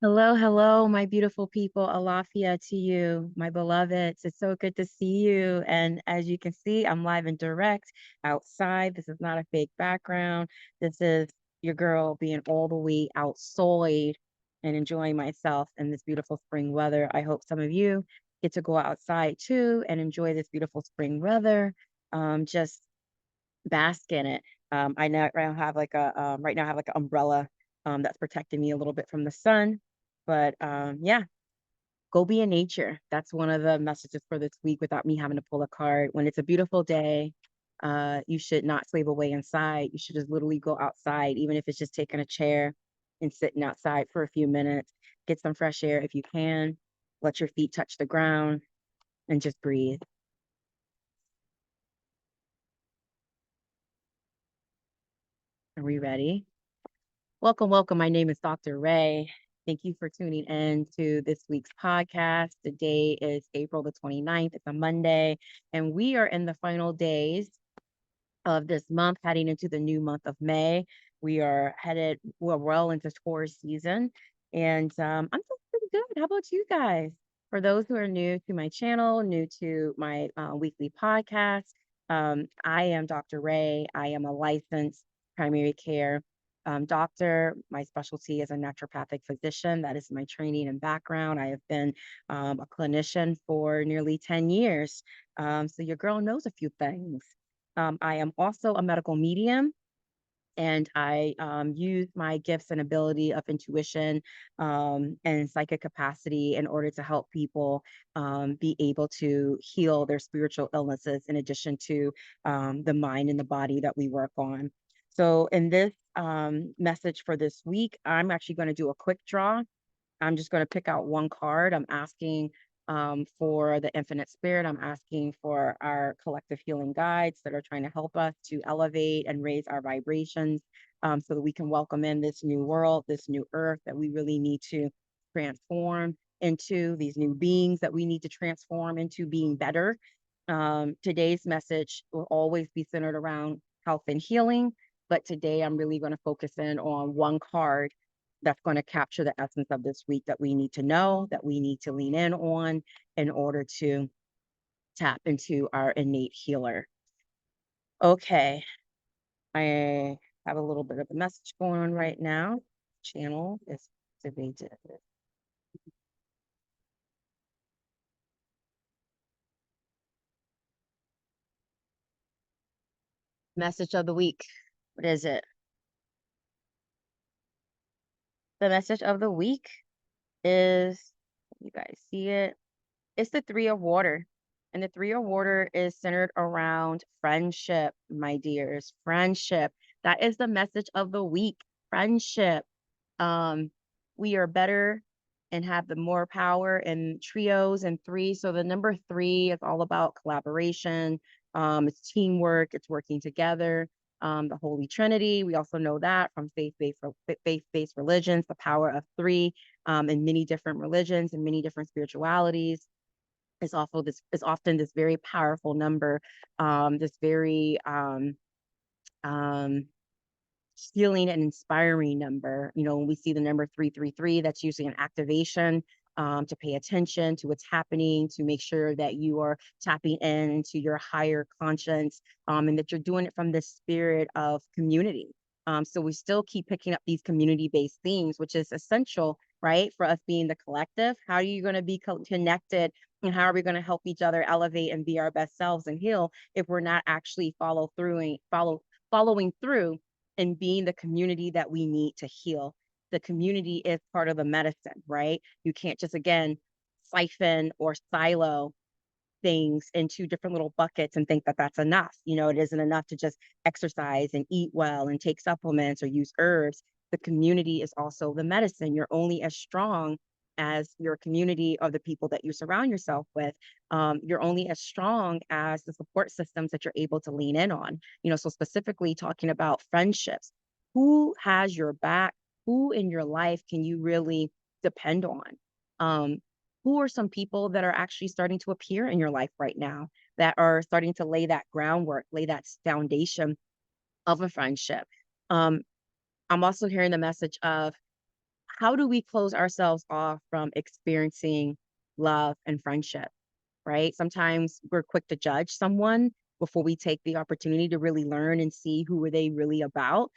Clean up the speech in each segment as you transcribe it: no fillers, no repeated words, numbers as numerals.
Hello, hello, my beautiful people. Alafia to you, my beloveds. It's so good to see you. And as you can see, I'm live and direct outside. This is not a fake background. This is your girl being all the way outside and enjoying myself in this beautiful spring weather. I hope some of you get to go outside too and enjoy this beautiful spring weather. Just bask in it. I now right now have like a right now I have like an umbrella that's protecting me a little bit from the sun. But yeah, go be in nature. That's one of the messages for this week without me having to pull a card. When it's a beautiful day, you should not slave away inside. You should just literally go outside, even if it's just taking a chair and sitting outside for a few minutes. Get some fresh air if you can. Let your feet touch the ground and just breathe. Are we ready? Welcome, welcome. My name is Dr. Ray. Thank you for tuning in to this week's podcast. Today is April the 29th. It's a Monday, and we are in the final days of this month, heading into the new month of May. We are headed well into Taurus season, and I'm feeling pretty good. How about you guys? For those who are new to my channel, new to my weekly podcast, I am Dr. Ray. I am a licensed primary care doctor. My specialty is a naturopathic physician. That is my training and background. I have been a clinician for nearly 10 years. So your girl knows a few things. I am also a medical medium, and I use my gifts and ability of intuition and psychic capacity in order to help people be able to heal their spiritual illnesses, in addition to the mind and the body that we work on. So, in this message for this week, I'm actually going to do a quick draw. I'm just going to pick out one card. I'm asking for the infinite spirit. I'm asking for our collective healing guides that are trying to help us to elevate and raise our vibrations so that we can welcome in this new world, this new earth that we really need to transform into, these new beings that we need to transform into being better. Today's message will always be centered around health and healing, but today I'm really going to focus in on one card that's going to capture the essence of this week that we need to know, that we need to lean in on in order to tap into our innate healer. Okay, I have a little bit of a message going on right now. Channel is activated. Message of the week. What is it? The message of the week is, you guys see it? It's the Three of Water. And the Three of Water is centered around friendship, my dears. Friendship. That is the message of the week. Friendship. Um, we are better and have the more power in trios and threes. So the number three is all about collaboration. It's teamwork. It's working together. The Holy Trinity. We also know that from faith-based religions, the power of three in many different religions and many different spiritualities is often this very powerful number, this very um, healing and inspiring number. You know, when we see the number 333, that's usually an activation to pay attention to what's happening, to make sure that you are tapping into your higher conscience, and that you're doing it from the spirit of community. So we still keep picking up these community-based themes, which is essential, right, for us being the collective. How are you going to be connected, and how are we going to help each other elevate and be our best selves and heal if we're not actually following through and being the community that we need to heal? The community is part of the medicine, right? You can't just, again, siphon or silo things into different little buckets and think that that's enough. You know, it isn't enough to just exercise and eat well and take supplements or use herbs. The community is also the medicine. You're only as strong as your community of the people that you surround yourself with. You're only as strong as the support systems that you're able to lean in on. You know, so specifically talking about friendships, who has your back? Who in your life can you really depend on? Um, who are some people that are actually starting to appear in your life right now that are starting to lay that groundwork, lay that foundation of a friendship? Um, I'm also hearing the message of how do we close ourselves off from experiencing love and friendship, right? Sometimes we're quick to judge someone before we take the opportunity to really learn and see who are they really about.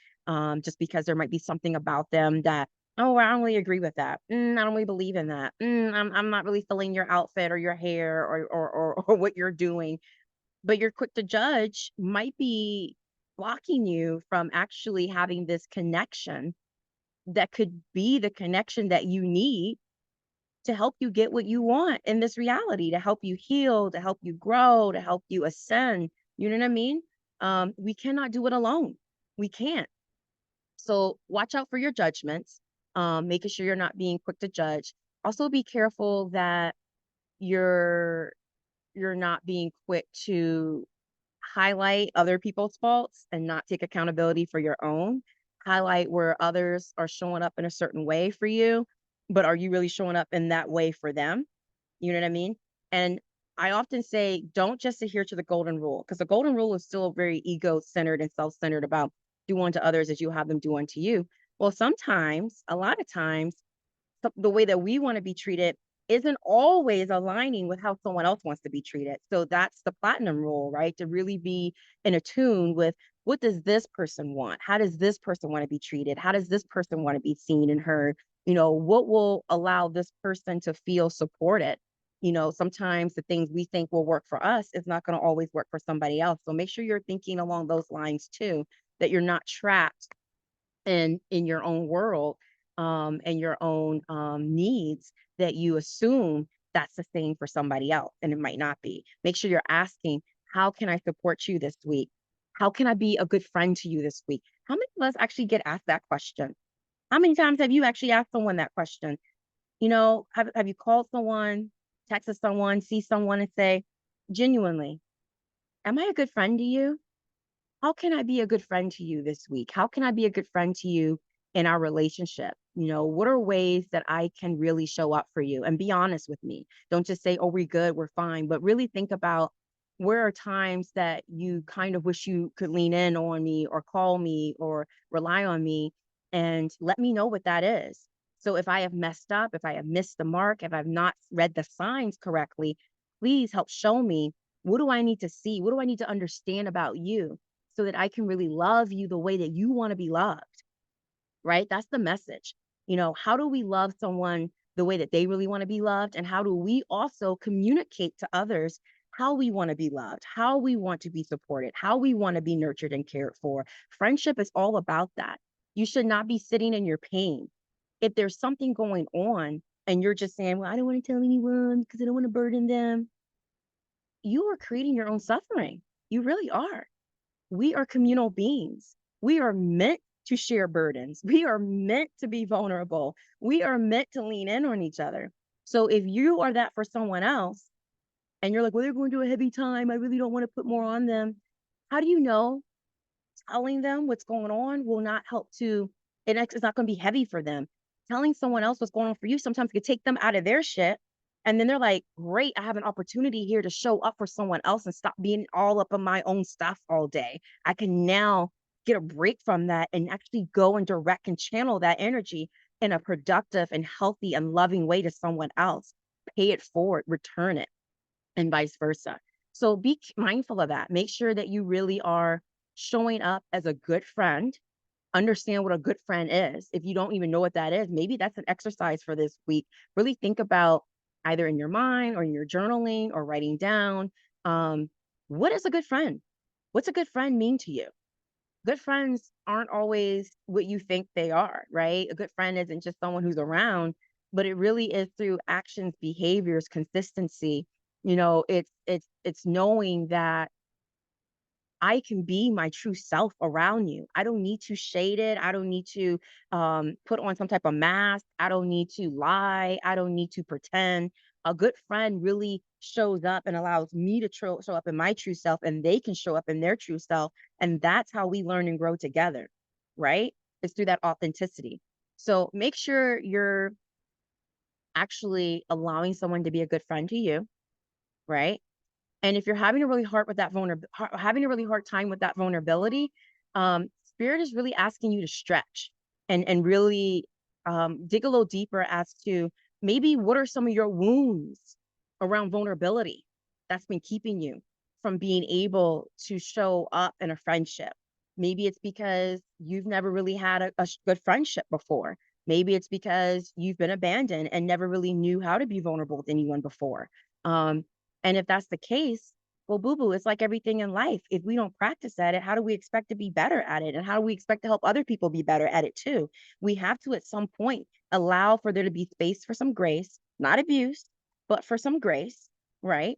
Just because there might be something about them that, oh, I don't really agree with that. I don't really believe in that. I'm not really feeling your outfit or your hair or what you're doing. But you're quick to judge might be blocking you from actually having this connection that could be the connection that you need to help you get what you want in this reality, to help you heal, to help you grow, to help you ascend. You know what I mean? We cannot do it alone. We can't. So watch out for your judgments, making sure you're not being quick to judge. Also be careful that you're you're not being quick to highlight other people's faults and not take accountability for your own. Highlight where others are showing up in a certain way for you, but are you really showing up in that way for them? You know what I mean? And I often say, don't just adhere to the golden rule, because the golden rule is still very ego centered and self centered about do unto others as you have them do unto you. Well, sometimes, a lot of times, the way that we want to be treated isn't always aligning with how someone else wants to be treated. So that's the platinum rule, right? To really be in attune with what does this person want? How does this person want to be treated? How does this person want to be seen and heard? What will allow this person to feel supported? Sometimes the things we think will work for us is not going to always work for somebody else. So make sure you're thinking along those lines too, that you're not trapped in your own world, and your own needs that you assume that's the same for somebody else, and it might not be. Make sure you're asking, how can I support you this week? How can I be a good friend to you this week? How many of us actually get asked that question? How many times have you actually asked someone that question? Have you called someone, texted someone, see someone and say, genuinely, am I a good friend to you? How can I be a good friend to you this week? How can I be a good friend to you in our relationship? What are ways that I can really show up for you? And be honest with me. Don't just say, oh, we're good, we're fine, but really think about where are times that you kind of wish you could lean in on me or call me or rely on me, and let me know what that is. So if I have messed up, if I have missed the mark, if I've not read the signs correctly, please help show me, what do I need to see? What do I need to understand about you, so that I can really love you the way that you want to be loved, right? That's the message. How do we love someone the way that they really want to be loved? And how do we also communicate to others how we want to be loved, how we want to be supported, how we want to be nurtured and cared for? Friendship is all about that. You should not be sitting in your pain. If there's something going on and you're just saying, well, I don't want to tell anyone because I don't want to burden them, you are creating your own suffering. You really are. We are communal beings. We are meant to share burdens. We are meant to be vulnerable. We are meant to lean in on each other. So if you are that for someone else and you're like, well, they're going through a heavy time, I really don't want to put more on them. How do you know telling them what's going on will not help to, it's not going to be heavy for them? Telling someone else what's going on for you sometimes could take them out of their shit. And then they're like, great, I have an opportunity here to show up for someone else and stop being all up in my own stuff all day. I can now get a break from that and actually go and direct and channel that energy in a productive and healthy and loving way to someone else. Pay it forward, return it, and vice versa. So be mindful of that. Make sure that you really are showing up as a good friend. Understand what a good friend is. If you don't even know what that is, maybe that's an exercise for this week. Really think about, either in your mind or in your journaling or writing down, um, what is a good friend? What's a good friend mean to you? Good friends aren't always what you think they are, right? A good friend isn't just someone who's around, but it really is through actions, behaviors, consistency. It's knowing that I can be my true self around you. I don't need to shade it. I don't need to put on some type of mask. I don't need to lie. I don't need to pretend. A good friend really shows up and allows me to show up in my true self, and they can show up in their true self. And that's how we learn and grow together, right? It's through that authenticity. So make sure you're actually allowing someone to be a good friend to you, right? And if you're having a really hard with that having a really hard time with that vulnerability, spirit is really asking you to stretch and really dig a little deeper as to maybe what are some of your wounds around vulnerability that's been keeping you from being able to show up in a friendship. Maybe it's because you've never really had a good friendship before. Maybe it's because you've been abandoned and never really knew how to be vulnerable with anyone before. Um, and if that's the case, well, boo boo, it's like everything in life. If we don't practice at it, how do we expect to be better at it? And how do we expect to help other people be better at it too? We have to, at some point, allow for there to be space for some grace, not abuse, but for some grace, right?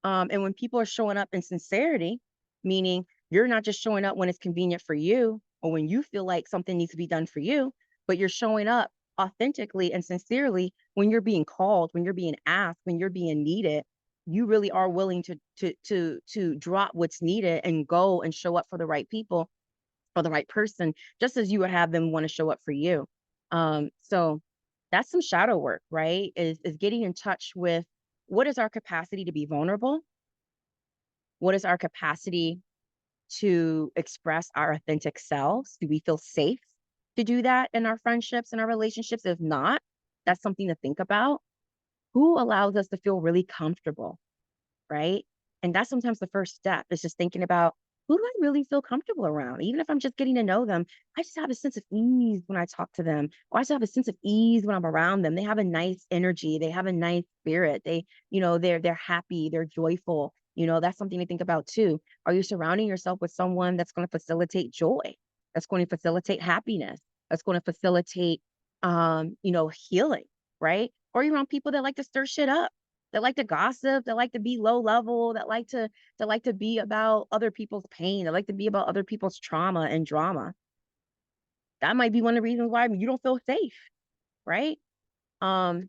And when people are showing up in sincerity, meaning you're not just showing up when it's convenient for you or when you feel like something needs to be done for you, but you're showing up authentically and sincerely when you're being called, when you're being asked, when you're being needed. You really are willing to drop what's needed and go and show up for the right people or the right person, just as you would have them want to show up for you. So that's some shadow work, right? Is getting in touch with what is our capacity to be vulnerable? What is our capacity to express our authentic selves? Do we feel safe to do that in our friendships and our relationships? If not, that's something to think about. Who allows us to feel really comfortable, right? And that's sometimes the first step is just thinking about who do I really feel comfortable around? Even if I'm just getting to know them, I just have a sense of ease when I talk to them, or I just have a sense of ease when I'm around them. They have a nice energy, they have a nice spirit. They're happy, they're joyful. That's something to think about too. Are you surrounding yourself with someone that's going to facilitate joy, that's going to facilitate happiness, that's going to facilitate healing, right? Or are you around people that like to stir shit up, that like to gossip, that like to be low level, that like to be about other people's pain, that like to be about other people's trauma and drama. That might be one of the reasons why you don't feel safe, right? Um,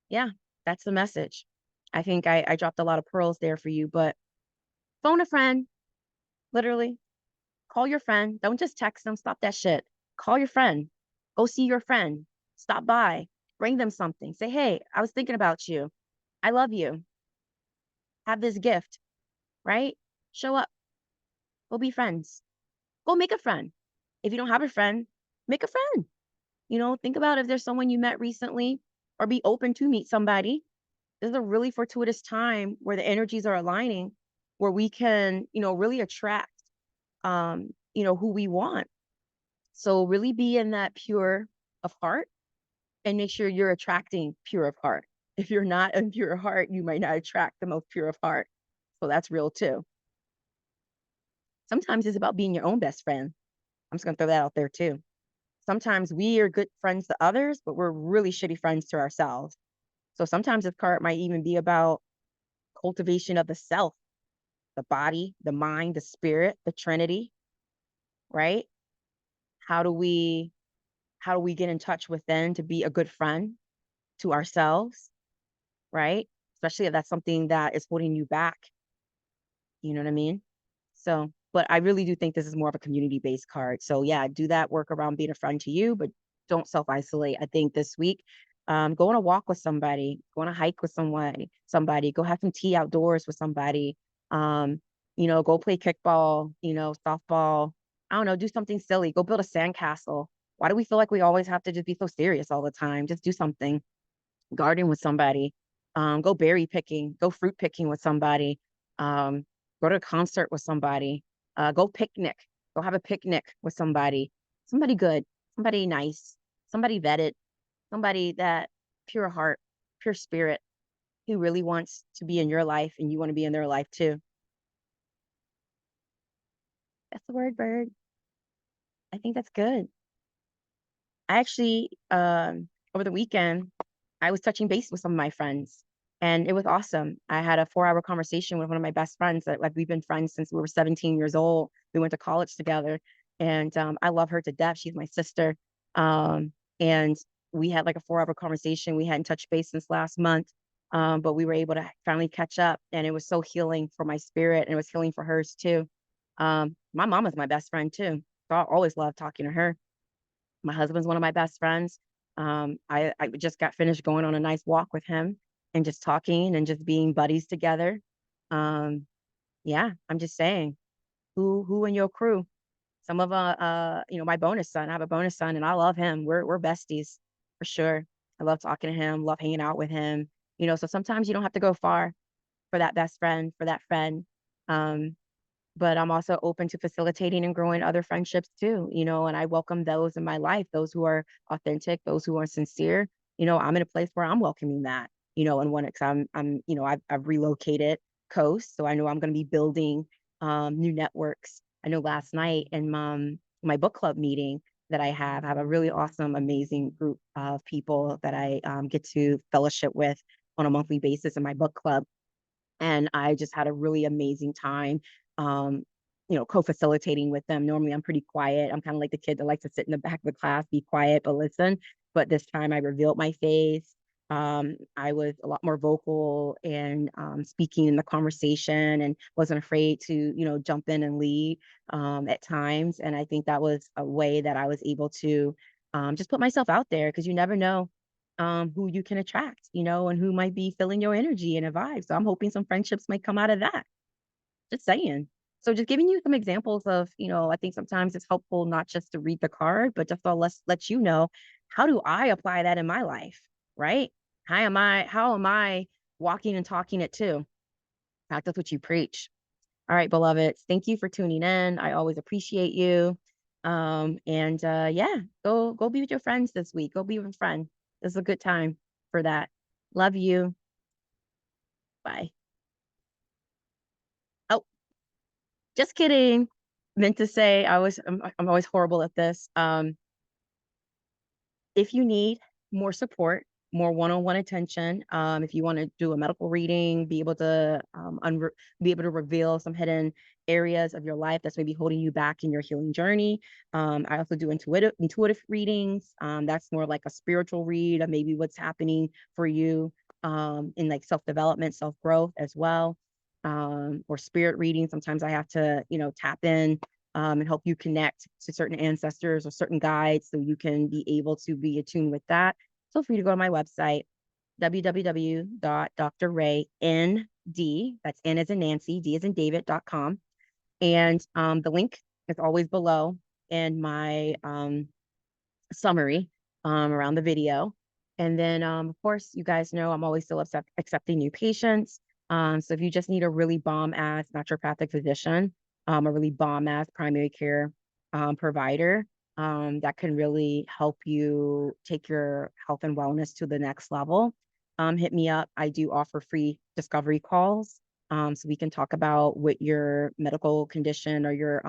yeah, that's the message. I think I dropped a lot of pearls there for you, but phone a friend, literally. Call your friend. Don't just text them. Stop that shit. Call your friend. Go see your friend. Stop by. Bring them something. Say, hey, I was thinking about you. I love you. Have this gift, right? Show up. Go be friends. Go make a friend. If you don't have a friend, make a friend. Think about if there's someone you met recently or be open to meet somebody. This is a really fortuitous time where the energies are aligning, where we can, really attract, who we want. So really be in that pure of heart and make sure you're attracting pure of heart. If you're not in pure heart, you might not attract the most pure of heart. So that's real too. Sometimes it's about being your own best friend. I'm just going to throw that out there too. Sometimes we are good friends to others, but we're really shitty friends to ourselves. So sometimes this card might even be about cultivation of the self, the body, the mind, the spirit, the Trinity, right? How do we get in touch within to be a good friend to ourselves, right? Especially if that's something that is holding you back. You know what I mean? So, but I really do think this is more of a community-based card. So yeah, do that work around being a friend to you, but don't self-isolate. I think this week, go on a walk with somebody, go on a hike with somebody, go have some tea outdoors with somebody, go play kickball, softball. I don't know, do something silly. Go build a sandcastle. Why do we feel like we always have to just be so serious all the time? Just do something. Garden with somebody. Go berry picking, go fruit picking with somebody. Um, Go to a concert with somebody. Go picnic. Go have a picnic with somebody. Somebody good, somebody nice, somebody vetted, somebody that pure heart, pure spirit, who really wants to be in your life and you want to be in their life too. That's the word, bird. I think that's good. I actually, over the weekend, I was touching base with some of my friends and it was awesome. I had a 4-hour conversation with one of my best friends that like we've been friends since we were 17 years old. We went to college together and I love her to death. She's my sister. And we had like a 4-hour conversation. We hadn't touched base since last month. But we were able to finally catch up and it was so healing for my spirit and it was healing for hers too. My mom is my best friend too. So I always love talking to her. My husband's one of my best friends. I just got finished going on a nice walk with him and just talking and just being buddies together. Yeah, I'm just saying, who in your crew? some of my bonus son. I have a bonus son, and I love him. We're besties for sure. I love talking to him, love hanging out with him. So sometimes you don't have to go far for that best friend, for that friend. Um, but I'm also open to facilitating and growing other friendships too, and I welcome those in my life, those who are authentic, those who are sincere. I'm in a place where I'm welcoming that, and when it's I've relocated coast, so I know I'm going to be building new networks. I know last night in my book club meeting that I have a really awesome, amazing group of people that I get to fellowship with on a monthly basis in my book club, and I just had a really amazing time, um, co-facilitating with them. Normally, I'm pretty quiet. I'm kind of like the kid that likes to sit in the back of the class, be quiet, but listen. But this time, I revealed my face. I was a lot more vocal and speaking in the conversation, and wasn't afraid to, jump in and lead at times. And I think that was a way that I was able to just put myself out there, because you never know who you can attract, and who might be feeling your energy and a vibe. So I'm hoping some friendships might come out of that. Just saying. So just giving you some examples of, I think sometimes it's helpful not just to read the card, but just to let you know, how do I apply that in my life, right? How am I walking and talking it too? Practice what you preach. All right, beloveds, thank you for tuning in. I always appreciate you. And yeah, go be with your friends this week. Go be with a friend. This is a good time for that. Love you. Bye. Oh, just kidding. Meant to say I'm always horrible at this. If you need more support, more one-on-one attention, if you want to do a medical reading, be able to reveal some hidden areas of your life that's maybe holding you back in your healing journey. I also do intuitive readings. That's more like a spiritual read of maybe what's happening for you in like self-development, self-growth as well. Or spirit reading. Sometimes I have to, tap in and help you connect to certain ancestors or certain guides, so you can be able to be attuned with that. Feel free to go to my website, www.drraynd, that's N as in Nancy, D as in David.com. And the link is always below in my summary around the video. And then, of course, you guys know I'm always still accepting new patients. So if you just need a really bomb ass naturopathic physician, a really bomb ass primary care provider that can really help you take your health and wellness to the next level, hit me up. I do offer free discovery calls. So we can talk about what your medical condition or your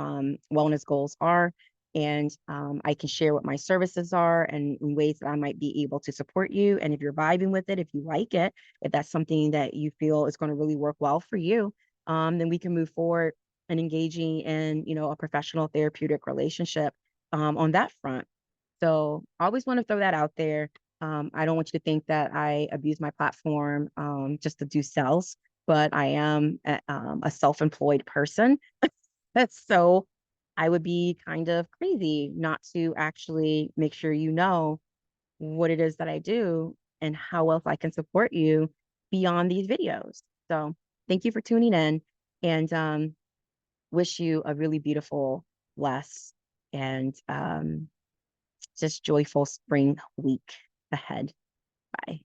wellness goals are, and I can share what my services are and ways that I might be able to support you. And if you're vibing with it, if you like it, if that's something that you feel is going to really work well for you, then we can move forward and engaging in, a professional therapeutic relationship on that front. So I always want to throw that out there. I don't want you to think that I abuse my platform just to do sales, but I am a self-employed person. So I would be kind of crazy not to actually make sure you know what it is that I do and how else I can support you beyond these videos. So thank you for tuning in, and wish you a really beautiful, blessed, and just joyful spring week ahead. Bye.